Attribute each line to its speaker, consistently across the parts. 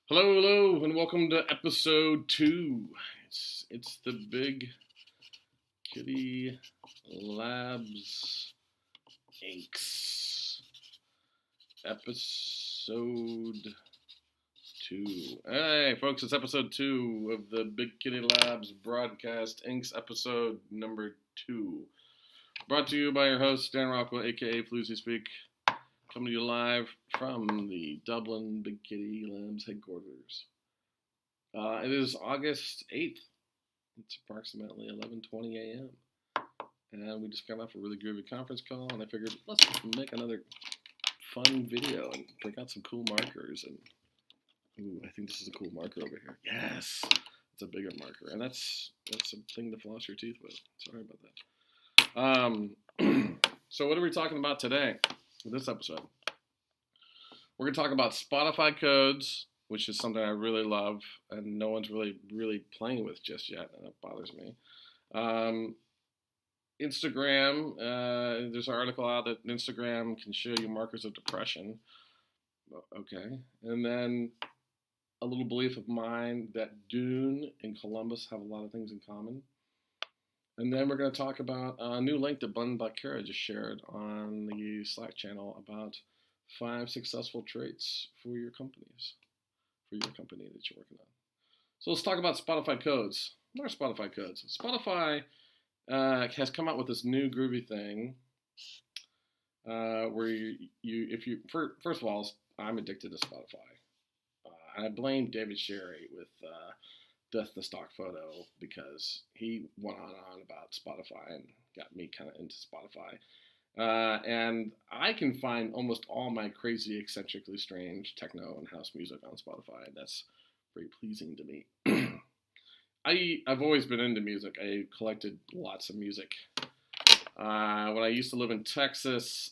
Speaker 1: Hello, hello, and welcome to episode 2. It's the Big Kitty Labs Inks episode 2. Hey, folks, it's episode 2 of the Big Kitty Labs Broadcast Inks episode number 2. Brought to you by your host, Dan Rockwell, aka Floozy Speak, coming to you live from the Dublin Big Kitty Labs headquarters. It is August 8th. It's approximately 11:20 a.m. And we just got off a really groovy conference call, and I figured let's make another fun video and break out some cool markers. And ooh, I think this is a cool marker over here. Yes, it's a bigger marker, and that's a thing to floss your teeth with. Sorry about that. So what are we talking about today with this episode? We're gonna talk about Spotify codes, which is something I really love, and no one's really playing with just yet, and it bothers me. Instagram, there's an article out that Instagram can show you markers of depression. Okay, and then a little belief of mine that Dune and Columbus have a lot of things in common. And then we're going to talk about a new link that Bun Bakira just shared on the Slack channel about 5 successful traits for your companies, for your company that you're working on. So let's talk about Spotify codes. What are Spotify codes? Spotify has come out with this new groovy thing where first of all, I'm addicted to Spotify. And I blame David Sherry with Death the Stock Photo because he went on about Spotify and got me kind of into Spotify. And I can find almost all my crazy, eccentrically strange techno and house music on Spotify. That's very pleasing to me. I've always been into music. I collected lots of music. When I used to live in Texas,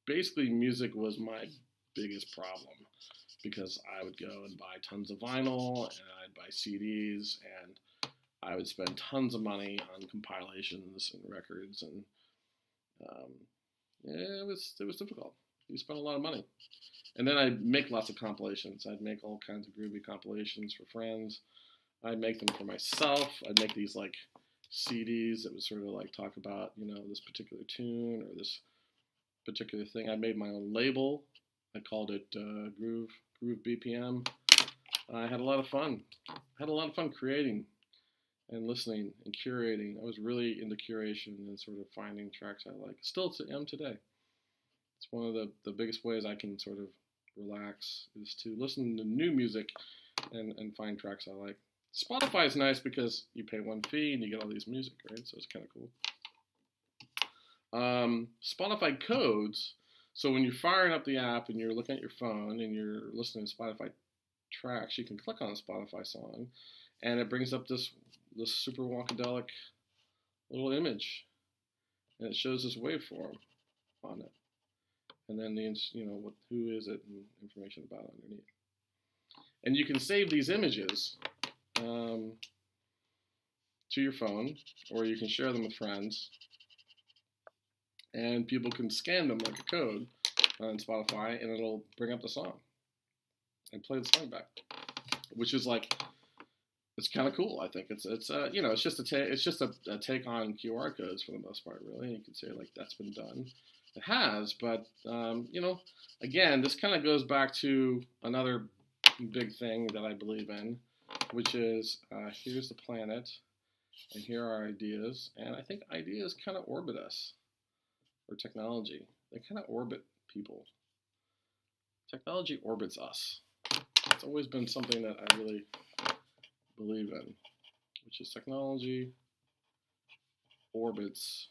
Speaker 1: basically music was my biggest problem because I would go and buy tons of vinyl and I'd buy CDs and I would spend tons of money on compilations and records, and it was difficult. You spent a lot of money. And then I'd make lots of compilations. I'd make all kinds of groovy compilations for friends. I'd make them for myself. I'd make these like CDs that would sort of like talk about, this particular tune or this particular thing. I made my own label. I called it Groove BPM. I had a lot of fun. Creating and listening and curating. I was really into curation and sort of finding tracks I like. Still am today. It's one of the biggest ways I can sort of relax is to listen to new music and find tracks I like. Spotify is nice because you pay one fee and you get all these music, right? So it's kind of cool. Spotify codes. So when you're firing up the app and you're looking at your phone and you're listening to Spotify tracks, you can click on a Spotify song, and it brings up this super wonkadelic little image, and it shows this waveform on it, and then who is it and information about it underneath. And you can save these images to your phone, or you can share them with friends. And people can scan them like a code on Spotify, and it'll bring up the song and play the song back, which is like, it's kind of cool. I think it's just a take on QR codes for the most part, really. You can say like that's been done. It has, but again, this kind of goes back to another big thing that I believe in, which is here's the planet, and here are ideas, and I think ideas kind of orbit us. Or technology. They kind of orbit people. Technology orbits us. It's always been something that I really believe in, which is technology orbits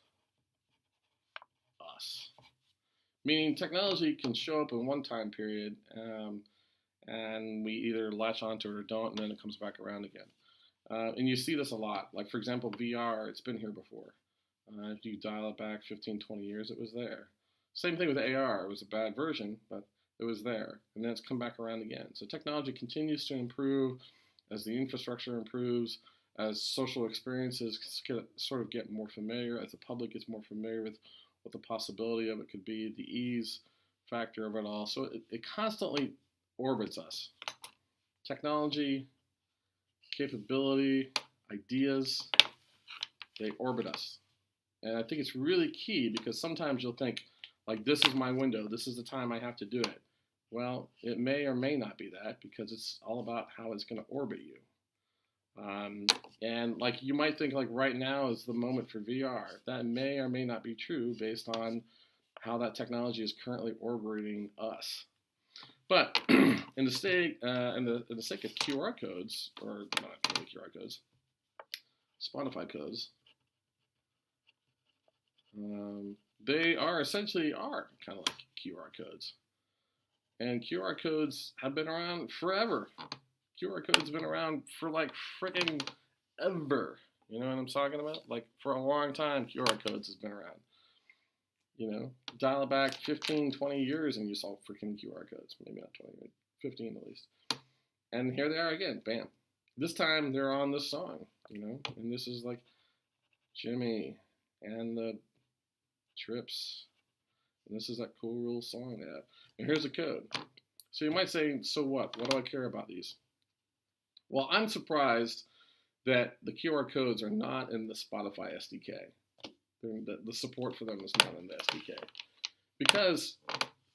Speaker 1: us. Meaning technology can show up in one time period, and we either latch onto it or don't, and then it comes back around again. And you see this a lot. Like, for example, VR, it's been here before. If you dial it back 15, 20 years, it was there. Same thing with AR. It was a bad version, but it was there. And then it's come back around again. So technology continues to improve as the infrastructure improves, as social experiences sort of get more familiar, as the public gets more familiar with what the possibility of it could be, the ease factor of it all. So it constantly orbits us. technology, capability, ideas, they orbit us. And I think it's really key because sometimes you'll think, like, this is my window, this is the time I have to do it. Well, it may or may not be that because it's all about how it's going to orbit you. And like you might think like right now is the moment for VR. That may or may not be true based on how that technology is currently orbiting us. But in the sake of QR codes, or not really QR codes, Spotify codes, they are essentially kind of like QR codes. And QR codes have been around forever. QR codes have been around for like freaking ever. You know what I'm talking about? Like for a long time, QR codes has been around. You know, dial it back 15, 20 years and you saw freaking QR codes. Maybe not 20, but 15 at least. And here they are again. Bam. This time they're on this song, you know, and this is like Jimmy and the Trips. And this is that cool little song they have. And here's the code. So you might say, so what? What do I care about these? Well, I'm surprised that the QR codes are not in the Spotify SDK. The support for them is not in the SDK. Because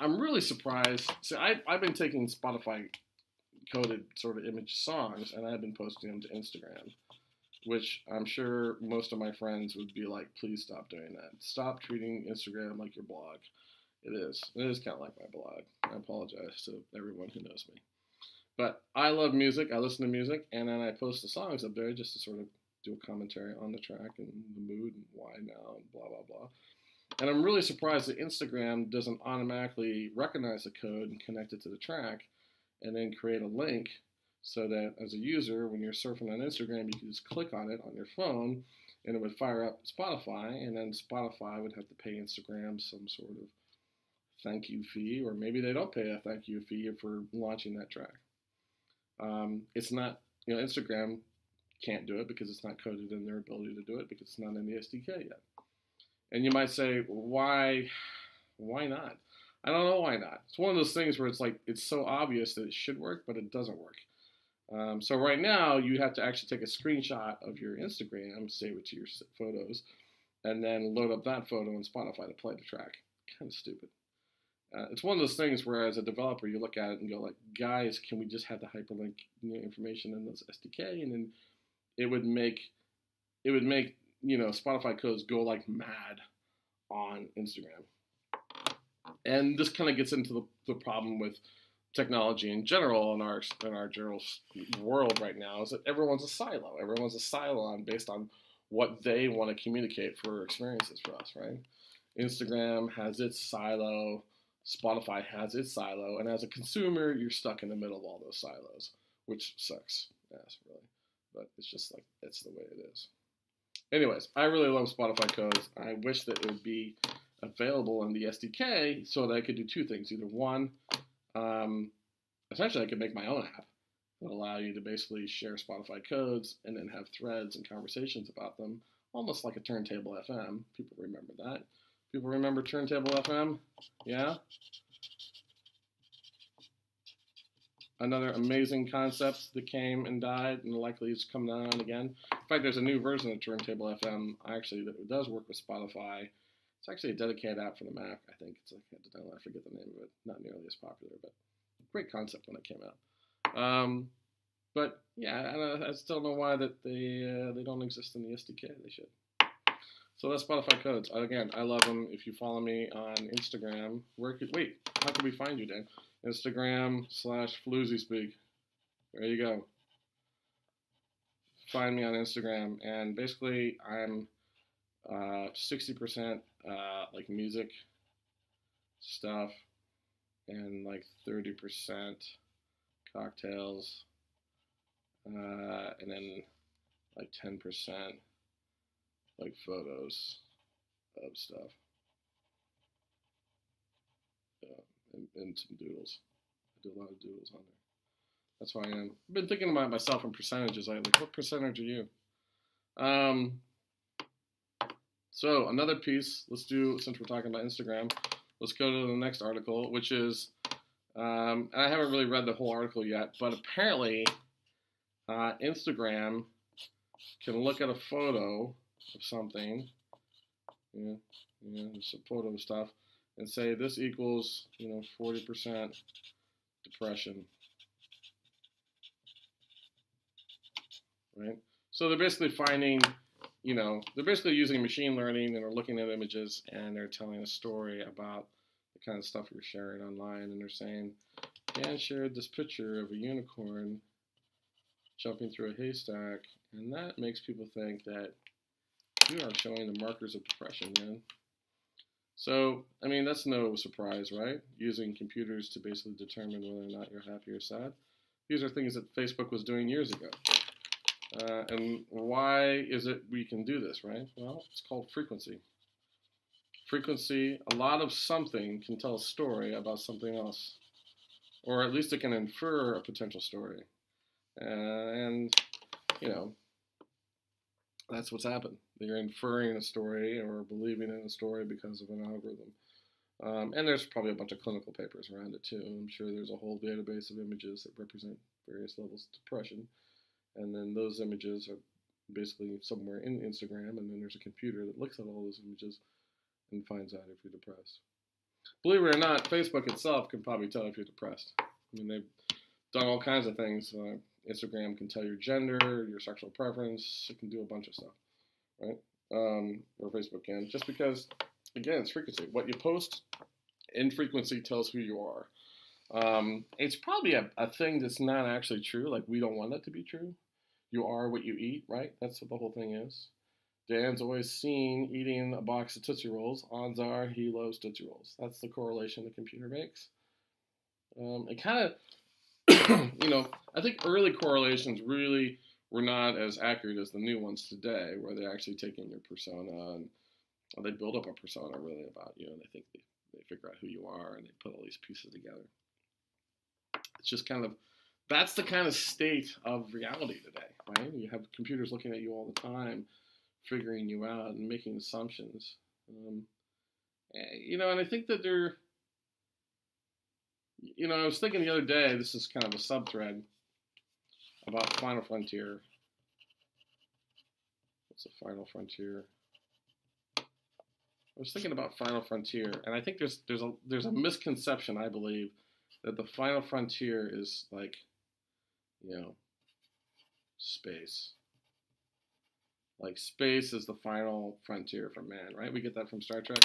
Speaker 1: I'm really surprised. See, I've been taking Spotify coded sort of image songs and I've been posting them to Instagram, which I'm sure most of my friends would be like, please stop doing that. Stop treating Instagram like your blog. It is. It is kind of like my blog. I apologize to everyone who knows me. But I love music. I listen to music, and then I post the songs up there just to sort of do a commentary on the track and the mood and why now and blah, blah, blah. And I'm really surprised that Instagram doesn't automatically recognize the code and connect it to the track and then create a link so that as a user, when you're surfing on Instagram, you can just click on it on your phone and it would fire up Spotify, and then Spotify would have to pay Instagram some sort of thank you fee, or maybe they don't pay a thank you fee for launching that track. It's not, Instagram can't do it because it's not coded in their ability to do it because it's not in the SDK yet. And you might say, why not? I don't know why not. It's one of those things where it's like, it's so obvious that it should work, but it doesn't work. So right now, you have to actually take a screenshot of your Instagram, save it to your photos, and then load up that photo on Spotify to play the track. Kind of stupid. It's one of those things where as a developer, you look at it and go like, guys, can we just have the hyperlink information in this SDK? And then it would make Spotify codes go like mad on Instagram. And this kind of gets into the problem with technology in general in our general world right now is that everyone's a silo. Everyone's a silo based on what they want to communicate for experiences for us, right? Instagram has its silo. Spotify has its silo, and as a consumer, you're stuck in the middle of all those silos, which sucks. Yes, really. But it's just like, it's the way it is. Anyways, I really love Spotify codes. I wish that it would be available in the SDK so that I could do two things. Either one, essentially I could make my own app that allow you to basically share Spotify codes and then have threads and conversations about them, almost like a Turntable FM. People remember that. People remember Turntable FM? Yeah? Another amazing concept that came and died and likely is coming on again. In fact, there's a new version of Turntable FM actually that does work with Spotify. It's actually a dedicated app for the Mac, I think. It's I forget the name of it. Not nearly as popular, but great concept when it came out. But yeah, I still don't know why that they don't exist in the SDK. They should. So that's Spotify codes. Again, I love them. If you follow me on Instagram, how can we find you, Dan? Instagram/FloozySpeak. There you go. Find me on Instagram, and basically I'm 60% like music stuff, and like 30% cocktails, and then like 10% like photos of stuff. And some doodles. I do a lot of doodles on there. That's why I am. I've been thinking about myself in percentages. Like, what percentage are you? So another piece. Let's do, since we're talking about Instagram, let's go to the next article, which is And I haven't really read the whole article yet, but apparently Instagram can look at a photo of something, just a photo of stuff, and say this equals 40% depression, right? So they're basically finding, they're basically using machine learning and they're looking at images and they're telling a story about the kind of stuff you're sharing online, and they're saying, Dan shared this picture of a unicorn jumping through a haystack, and that makes people think that you are showing the markers of depression, man. So, I mean, that's no surprise, right? Using computers to basically determine whether or not you're happy or sad. These are things that Facebook was doing years ago. And why is it we can do this, right? Well, it's called frequency. Frequency, a lot of something can tell a story about something else. Or at least it can infer a potential story. And that's what's happened. They're inferring a story or believing in a story because of an algorithm. And there's probably a bunch of clinical papers around it too. I'm sure there's a whole database of images that represent various levels of depression. And then those images are basically somewhere in Instagram, and then there's a computer that looks at all those images and finds out if you're depressed. Believe it or not, Facebook itself can probably tell if you're depressed. I mean, they've done all kinds of things. Instagram can tell your gender, your sexual preference. It can do a bunch of stuff, right? Or Facebook can. Just because, again, it's frequency. What you post in frequency tells who you are. It's probably a thing that's not actually true. Like, we don't want it to be true. You are what you eat, right? That's what the whole thing is. Dan's always seen eating a box of Tootsie Rolls. Odds are he loves Tootsie Rolls. That's the correlation the computer makes. It kind of, I think early correlations really were not as accurate as the new ones today, where they're actually taking your persona and they build up a persona really about you, and they think they figure out who you are, and they put all these pieces together. It's just kind of, that's the kind of state of reality today, right? You have computers looking at you all the time, figuring you out and making assumptions. And I think that they're, I was thinking the other day, this is kind of a sub-thread about Final Frontier. What's a Final Frontier? I was thinking about Final Frontier, and I think there's a misconception, I believe, that the Final Frontier is like, space. Like, space is the final frontier for man, right? We get that from Star Trek.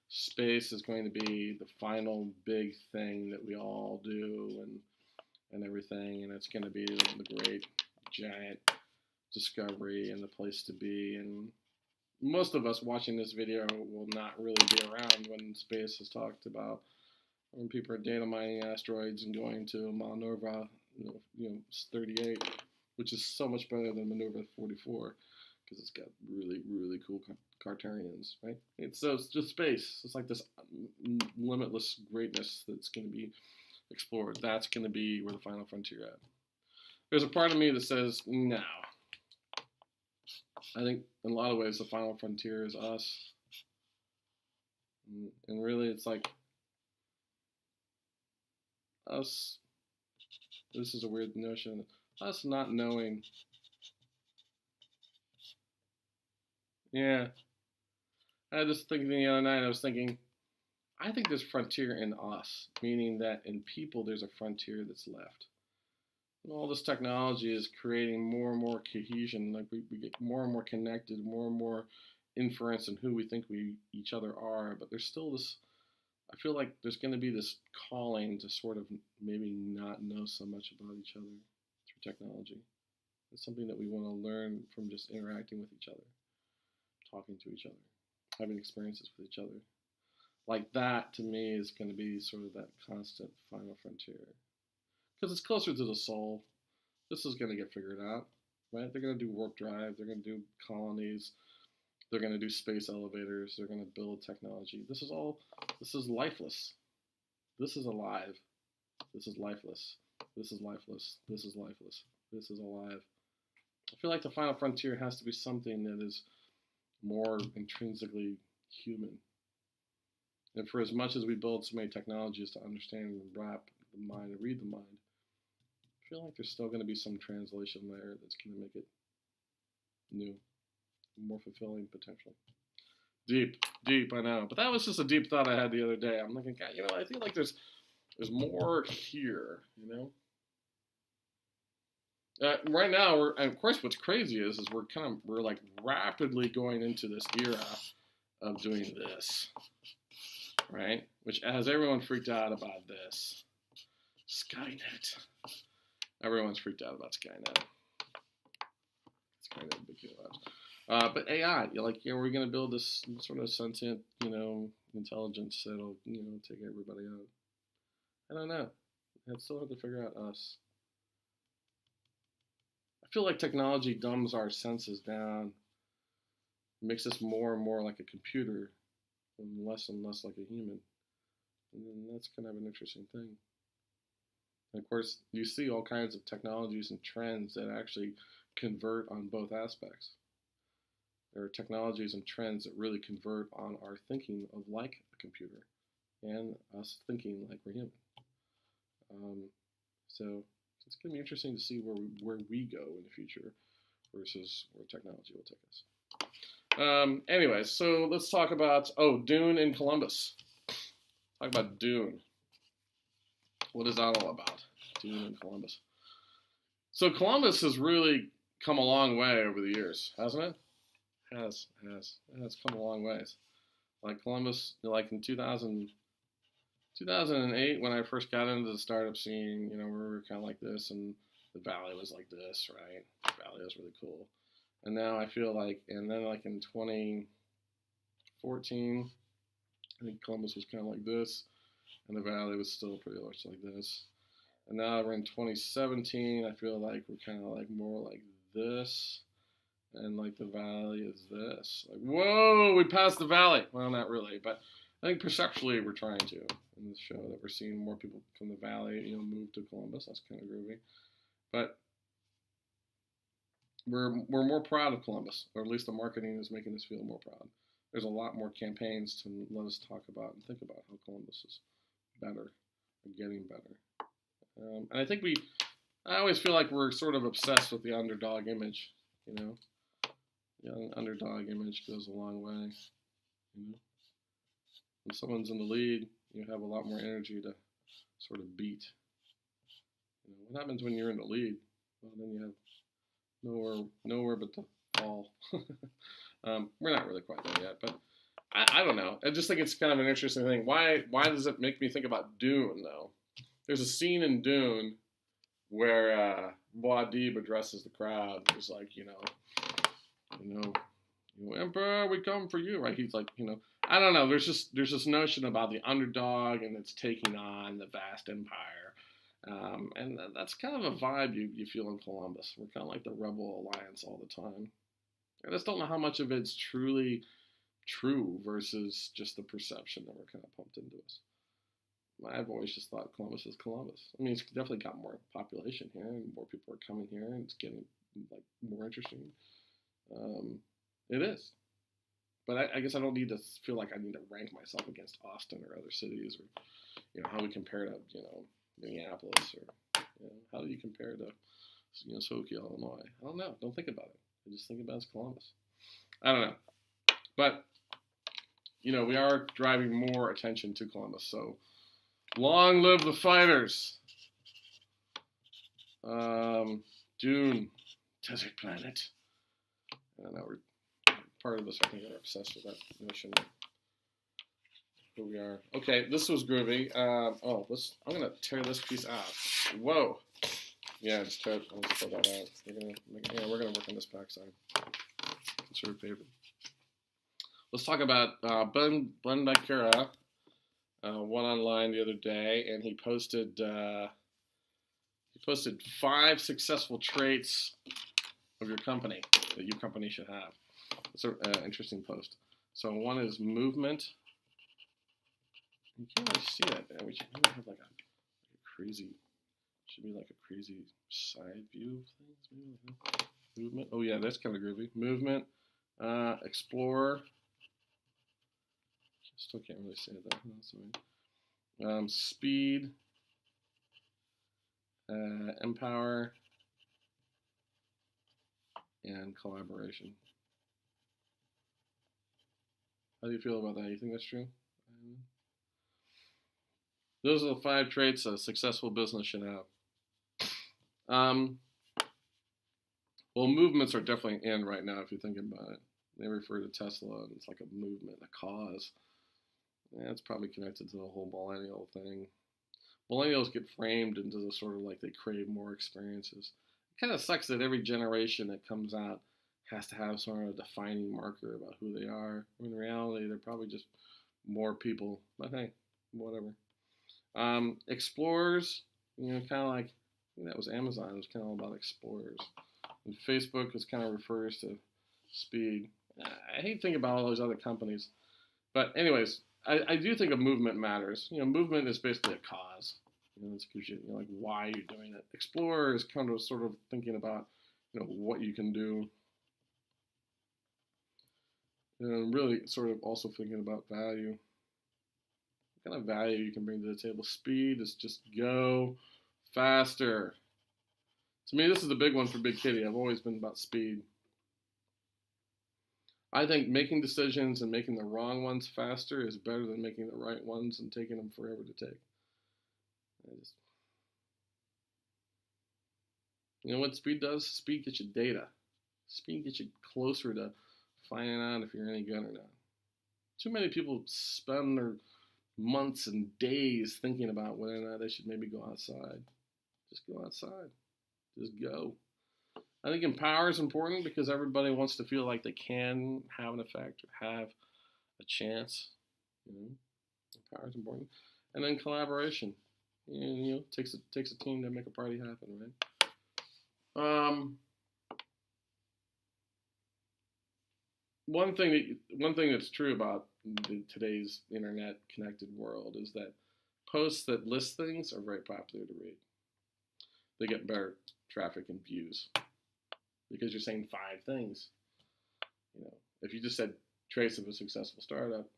Speaker 1: Space is going to be the final big thing that we all do and everything, and it's going to be the great giant discovery and the place to be. And most of us watching this video will not really be around when space is talked about, when people are data mining asteroids and going to Maneuver 38, which is so much better than Maneuver 44 because it's got really, really cool Cartarians, right? It's just space. It's like this limitless greatness that's going to be explored. That's going to be where the final frontier at. There's a part of me that says, no. I think in a lot of ways the final frontier is us. And really it's like us, this is a weird notion, us not knowing. Yeah. I was just thinking the other night, I think there's frontier in us, meaning that in people there's a frontier that's left. And all this technology is creating more and more cohesion, like we get more and more connected, more and more inference in who we think we each other are, but there's still this, I feel like there's going to be this calling to sort of maybe not know so much about each other through technology. It's something that we want to learn from just interacting with each other, talking to each other, having experiences with each other. Like that, to me, is going to be sort of that constant final frontier. Because it's closer to the soul. This is going to get figured out, right? They're going to do warp drive. They're going to do colonies. They're going to do space elevators. They're going to build technology. This is lifeless. This is alive. This is lifeless. This is lifeless. This is lifeless. This is alive. I feel like the final frontier has to be something that is more intrinsically human. And for as much as we build so many technologies to understand and wrap the mind and read the mind, I feel like there's still going to be some translation there that's going to make it new, more fulfilling potentially. Deep, I know. But that was just a deep thought I had the other day. I'm thinking, God, I feel like there's more here, right now, and of course, what's crazy is we're like rapidly going into this era of doing this, right? Which has everyone freaked out about this. Skynet. Everyone's freaked out about Skynet. It's kind of a big deal. But AI, we're going to build this sort of sentient, intelligence that'll, take everybody out. I don't know. I still have to figure out us. I feel like technology dumbs our senses down, makes us more and more like a computer, and less like a human. And then that's kind of an interesting thing. And of course, you see all kinds of technologies and trends that actually convert on both aspects. There are technologies and trends that really convert on our thinking of like a computer and us thinking like we're human. So it's going to be interesting to see where we go in the future versus where technology will take us. Anyway, so let's talk about, Dune in Columbus. Talk about Dune. What is that all about? Dune in Columbus. So Columbus has really come a long way over the years, hasn't it? It has come a long ways. Like Columbus, like in 2008, when I first got into the startup scene, we were kind of like this, and the Valley was like this, right? The Valley was really cool. And now I feel like, and then like in 2014, I think Columbus was kind of like this, and the Valley was still pretty much like this. And now we're in 2017, I feel like we're kind of like more like this, and like the Valley is this. Like, whoa, we passed the Valley. Well, not really, but I think perceptually we're trying to in this show, that we're seeing more people from the Valley, move to Columbus. That's kind of groovy. But we're more proud of Columbus, or at least the marketing is making us feel more proud. There's a lot more campaigns to let us talk about and think about how Columbus is better, or getting better. And I think I always feel like we're sort of obsessed with the underdog image, The underdog image goes a long way, When someone's in the lead, you have a lot more energy to sort of beat. What happens when you're in the lead? Well, then you have nowhere but to fall. We're not really quite there yet, but I don't know. I just think it's kind of an interesting thing. Why does it make me think about Dune, though? There's a scene in Dune where Muad'Dib addresses the crowd. He's like, Emperor, we come for you, right? He's like, I don't know. There's this notion about the underdog and it's taking on the vast empire. And that's kind of a vibe you feel in Columbus. We're kind of like the Rebel Alliance all the time. I just don't know how much of it's truly true versus just the perception that we're kind of pumped into us. I've always just thought Columbus is Columbus. I mean, it's definitely got more population here, and more people are coming here, and it's getting like more interesting. It is. But I guess I don't need to feel like I need to rank myself against Austin or other cities, or how we compare to Minneapolis, or how do you compare to Skokie, Illinois? I don't know. Don't think about it. I just think about it as Columbus. I don't know. But we are driving more attention to Columbus. So long live the fighters. Dune, desert planet. I don't know. We're part of us, I think, are obsessed with that notion of who we are. Okay, this was groovy. I'm gonna tear this piece out. Whoa. Yeah, just tear that out. We're gonna work on this backside. Conserve paper. Let's talk about Ben Bakura. Went online the other day, and he posted 5 successful traits of your company that your company should have. It's an interesting post. So one is movement. You can't really see that there. We should have like a crazy. Should be like a crazy side view of things. Maybe. Movement. Oh yeah, that's kind of groovy. Movement. Explorer. Still can't really say that. Sorry. Speed, empower, and collaboration. How do you feel about that? You think that's true? Those are the 5 traits a successful business should have. Well, movements are definitely in right now if you think about it. They refer to Tesla, and it's like a movement, a cause. Yeah, it's probably connected to the whole millennial thing. Millennials get framed into the sort of like they crave more experiences. It kind of sucks that every generation that comes out has to have sort of a defining marker about who they are. In reality, they're probably just more people. But hey, whatever. Explorers, kind of like, I think that was Amazon. It was kind of all about explorers. And Facebook is kind of refers to speed. I hate thinking about all those other companies. But anyways, I do think a movement matters. Movement is basically a cause. It's gives you, like why you're doing it. Explorer is kind of sort of thinking about, what you can do. And really sort of also thinking about value. What kind of value you can bring to the table. Speed is just go faster. To me, this is the big one for Big Kitty. I've always been about speed. I think making decisions and making the wrong ones faster is better than making the right ones and taking them forever to take. You know what speed does? Speed gets you data. Speed gets you closer to finding out if you're any good or not. Too many people spend their months and days thinking about whether or not they should maybe go outside. Just go outside. Just go. I think empower is important because everybody wants to feel like they can have an effect or have a chance. Empower is important. And then collaboration. Takes a team to make a party happen, right? One thing that's true about today's internet connected world is that posts that list things are very popular to read. They get better traffic and views because you're saying 5 things. If you just said traits of a successful startup,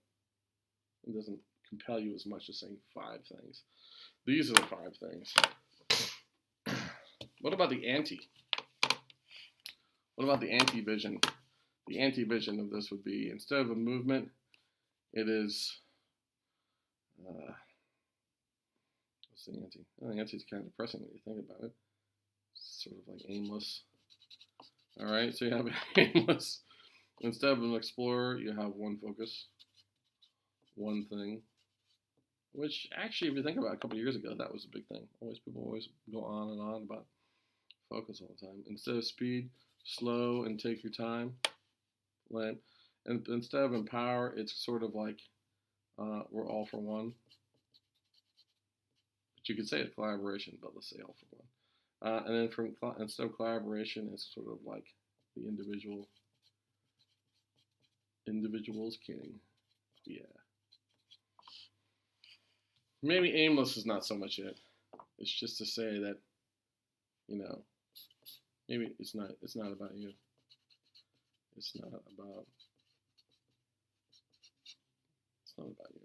Speaker 1: it doesn't compel you as much as saying 5 things. These are the 5 things. What about the anti? What about the anti-vision? The anti-vision of this would be, instead of a movement, it is, what's the anti? The anti is kind of depressing when you think about it. It's sort of like aimless. All right, so you have aimless. Instead of an explorer, you have one focus, one thing. Which actually, if you think about it, a couple of years ago, that was a big thing. People always go on and on about focus all the time. Instead of speed, slow and take your time. Right? And instead of empower, it's sort of like we're all for one. But you could say it's collaboration, but let's say all for one. And then instead of collaboration, it's sort of like the individual. Individual's king. Yeah. Maybe aimless is not so much it. It's just to say that, maybe it's not about you. It's not about you.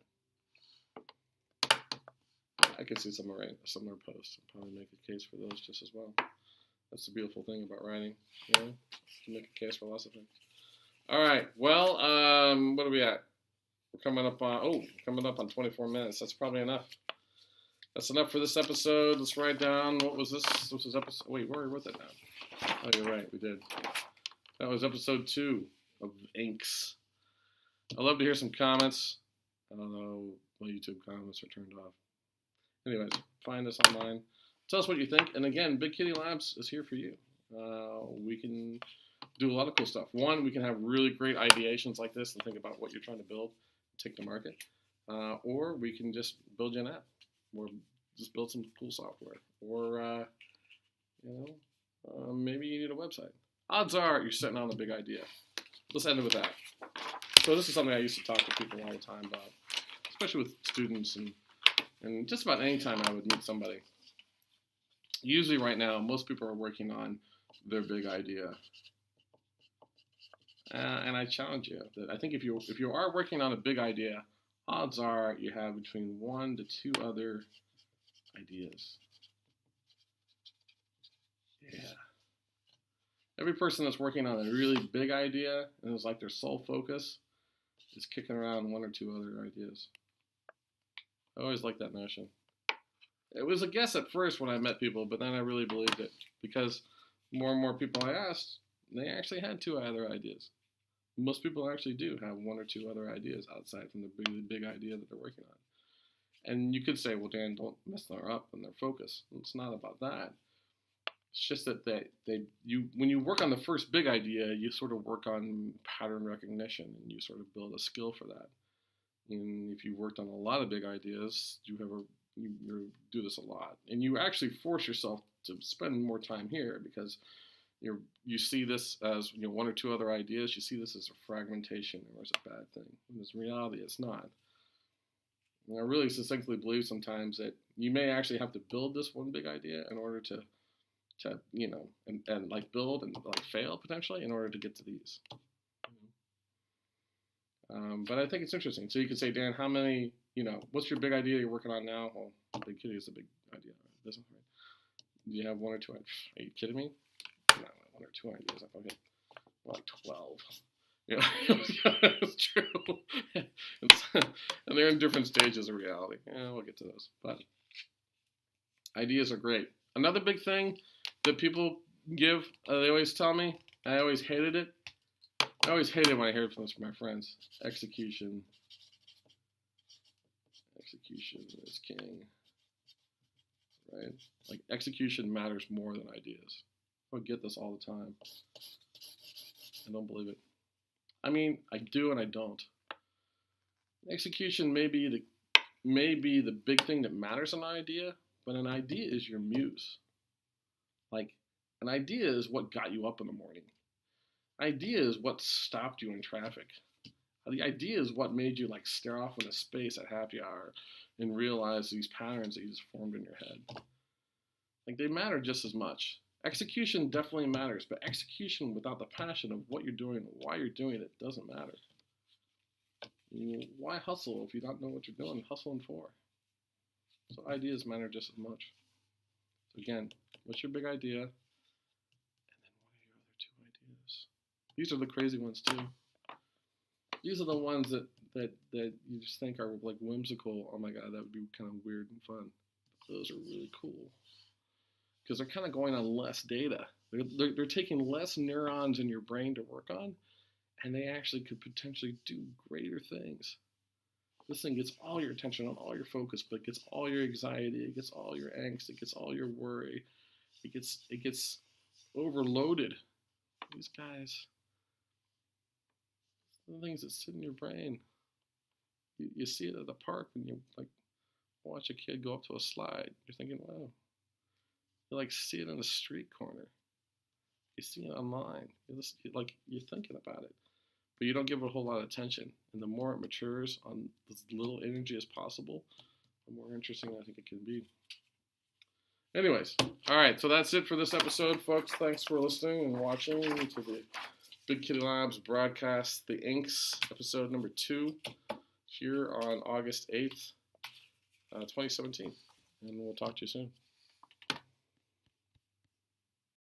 Speaker 1: I could see someone write a similar post and probably make a case for those just as well. That's the beautiful thing about writing. You can make a case for lots of things. All right. Well, what are we at? We're coming up on 24 minutes. That's probably enough. That's enough for this episode. Let's write down, what was this? This was episode, wait, where was it now? Oh, you're right, we did. That was episode 2 of Inks. I'd love to hear some comments. I don't know, my YouTube comments are turned off. Anyways, find us online. Tell us what you think. And again, Big Kitty Labs is here for you. We can do a lot of cool stuff. One, we can have really great ideations like this and think about what you're trying to build, take to market. Or we can just build you an app, or just build some cool software. Or, maybe you need a website. Odds are you're sitting on a big idea. Let's end it with that. So this is something I used to talk to people all the time about, especially with students and just about any time I would meet somebody. Usually right now, most people are working on their big idea. And I challenge you that I think if you are working on a big idea, odds are you have between 1 to 2 other ideas. Yeah. Every person that's working on a really big idea and it's like their sole focus is kicking around 1 or 2 other ideas. I always liked that notion. It was a guess at first when I met people, but then I really believed it because more and more people I asked, they actually had 2 other ideas. Most people actually do have 1 or 2 other ideas outside from the really big idea that they're working on. And you could say, well, Dan, don't mess them up in their focus. It's not about that. It's just that when you work on the first big idea, you sort of work on pattern recognition and you sort of build a skill for that. And if you worked on a lot of big ideas, you do this a lot, and you actually force yourself to spend more time here because you see this as 1 or 2 other ideas. You see this as a fragmentation or as a bad thing. When in reality, it's not. And I really succinctly believe sometimes that you may actually have to build this one big idea in order to and like build and like fail potentially in order to get to these. But I think it's interesting. So you could say, Dan, how many, what's your big idea you're working on now? Well, Big Kitty is a big idea. Right? Do you have 1 or 2 ideas? Are you kidding me? No, 1 or 2 ideas. I thought like 12. It's true. And they're in different stages of reality. Yeah, we'll get to those. But ideas are great. Another big thing that people give, they always tell me, I always hated it. I always hated when I heard from this from my friends. Execution. Execution is king. Right? Like, execution matters more than ideas. I get this all the time. I don't believe it. I mean, I do and I don't. Execution may be the big thing that matters in an idea, but an idea is your muse. Like, an idea is what got you up in the morning. Idea is what stopped you in traffic. The idea is what made you like stare off into space at happy hour and realize these patterns that you just formed in your head. Like, they matter just as much. Execution definitely matters, but execution without the passion of what you're doing and why you're doing it doesn't matter. Why hustle if you don't know what you're doing? Hustling for. So ideas matter just as much. So again, what's your big idea? And then what are your other 2 ideas? These are the crazy ones too. These are the ones that you just think are like whimsical. Oh my God, that would be kind of weird and fun. Those are really cool because they're kind of going on less data. They're taking less neurons in your brain to work on, and they actually could potentially do greater things. This thing gets all your attention on all your focus, but it gets all your anxiety, it gets all your angst, it gets all your worry, it gets overloaded. These guys, the things that sit in your brain. You see it at the park when you like watch a kid go up to a slide. You're thinking, wow. You like see it in a street corner. You see it online. You're thinking about it, but you don't give it a whole lot of attention. And the more it matures on as little energy as possible, the more interesting I think it can be. Anyways, all right. So that's it for this episode, folks. Thanks for listening and watching to the Big Kitty Labs broadcast, The Inks, episode number 2, here on August 8th, 2017. And we'll talk to you soon.